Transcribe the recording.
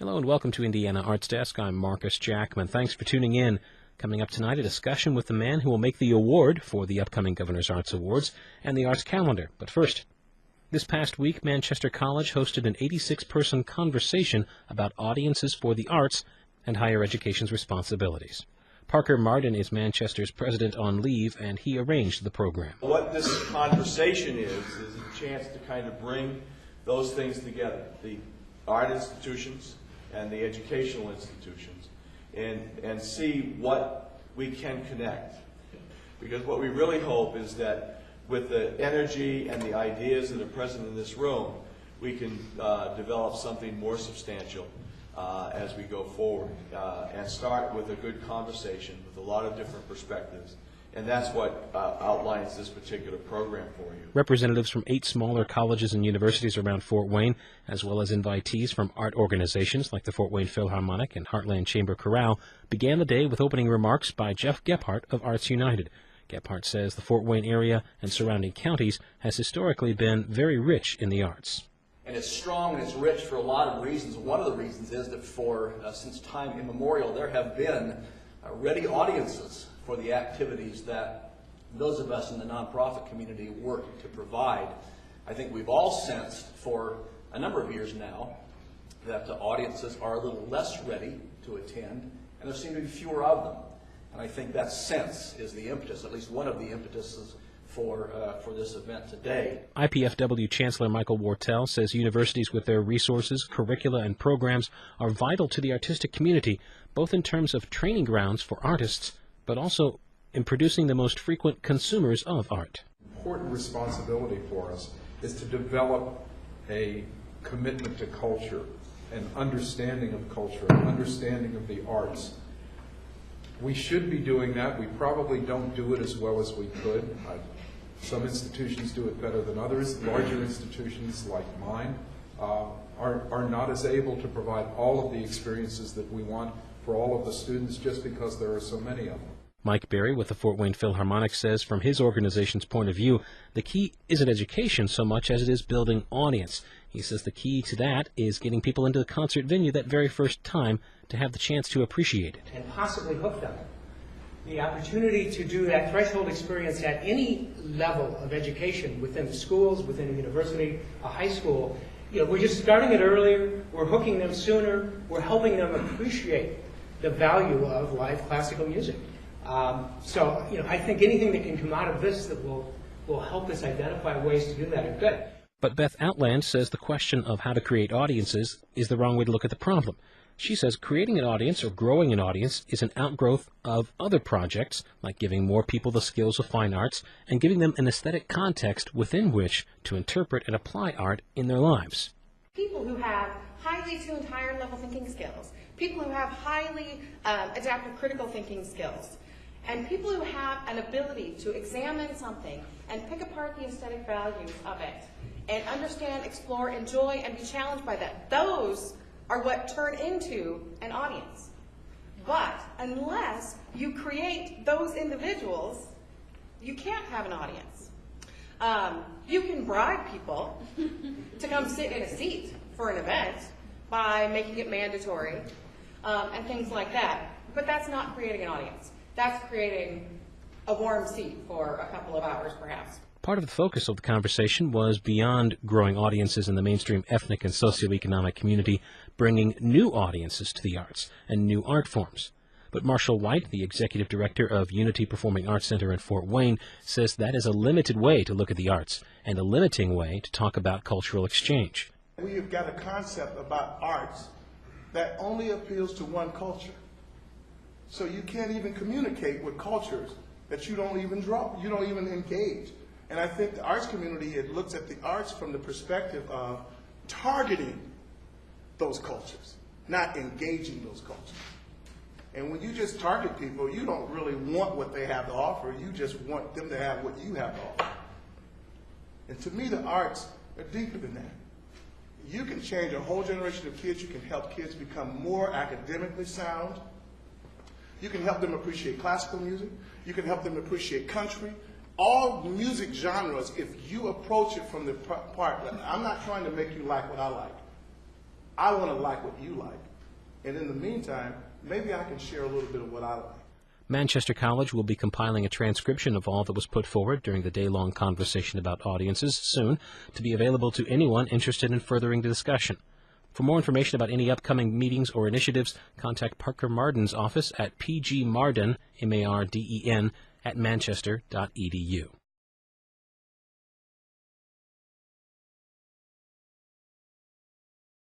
Hello and welcome to Indiana Arts Desk. I'm Marcus Jackman. Thanks for tuning in. Coming up tonight, a discussion with the man who will make the award for the upcoming Governor's Arts Awards and the Arts Calendar. But first, this past week, Manchester College hosted an 86-person conversation about audiences for the arts and higher education's responsibilities. Parker Martin is Manchester's president on leave, and he arranged the program. What this conversation is a chance to kind of bring those things together, the art institutions and the educational institutions, and see what we can connect. Because what we really hope is that with the energy and the ideas that are present in this room, we can develop something more substantial as we go forward, and start with a good conversation with a lot of different perspectives. And that's what outlines this particular program for you. Representatives from 8 smaller colleges and universities around Fort Wayne, as well as invitees from art organizations like the Fort Wayne Philharmonic and Heartland Chamber Chorale, began the day with opening remarks by Jeff Gephardt of Arts United. Gephardt says the Fort Wayne area and surrounding counties has historically been very rich in the arts. And it's strong and it's rich for a lot of reasons. One of the reasons is that since time immemorial, there have been ready audiences for the activities that those of us in the nonprofit community work to provide. I think we've all sensed for a number of years now that the audiences are a little less ready to attend, and there seem to be fewer of them. And I think that sense is the impetus, at least one of the impetuses for this event today. IPFW Chancellor Michael Wartell says universities with their resources, curricula, and programs are vital to the artistic community, both in terms of training grounds for artists, but also in producing the most frequent consumers of art. Important responsibility for us is to develop a commitment to culture, an understanding of culture, an understanding of the arts. We should be doing that. We probably don't do it as well as we could. Some institutions do it better than others. Larger institutions like mine are not as able to provide all of the experiences that we want for all of the students just because there are so many of them. Mike Berry with the Fort Wayne Philharmonic says from his organization's point of view, the key isn't education so much as it is building audience. He says the key to that is getting people into the concert venue that very first time to have the chance to appreciate it. And possibly hook them. The opportunity to do that threshold experience at any level of education, within the schools, within a university, a high school, we're just starting it earlier, we're hooking them sooner, we're helping them appreciate the value of live classical music. I think anything that can come out of this that will help us identify ways to do that are good. But Beth Outland says the question of how to create audiences is the wrong way to look at the problem. She says creating an audience or growing an audience is an outgrowth of other projects, like giving more people the skills of fine arts and giving them an aesthetic context within which to interpret and apply art in their lives. People who have highly tuned higher level thinking skills, people who have highly adaptive critical thinking skills, and people who have an ability to examine something and pick apart the aesthetic values of it and understand, explore, enjoy, and be challenged by that. Those are what turn into an audience. But unless you create those individuals, you can't have an audience. You can bribe people to come sit in a seat for an event by making it mandatory and things like that. But that's not creating an audience. That's creating a warm seat for a couple of hours, perhaps. Part of the focus of the conversation was beyond growing audiences in the mainstream ethnic and socioeconomic community, bringing new audiences to the arts and new art forms. But Marshall White, the executive director of Unity Performing Arts Center in Fort Wayne, says that is a limited way to look at the arts and a limiting way to talk about cultural exchange. We have got a concept about arts that only appeals to one culture. So you can't even communicate with cultures that you don't even draw, you don't even engage. And I think the arts community, it looks at the arts from the perspective of targeting those cultures, not engaging those cultures. And when you just target people, you don't really want what they have to offer, you just want them to have what you have to offer. And to me, the arts are deeper than that. You can change a whole generation of kids, you can help kids become more academically sound, you can help them appreciate classical music, you can help them appreciate country, all music genres, if you approach it from the part, I'm not trying to make you like what I like. I want to like what you like. And in the meantime, maybe I can share a little bit of what I like. Manchester College will be compiling a transcription of all that was put forward during the day-long conversation about audiences soon to be available to anyone interested in furthering the discussion. For more information about any upcoming meetings or initiatives, contact Parker Marden's office at pgmarden, M-A-R-D-E-N, at manchester.edu.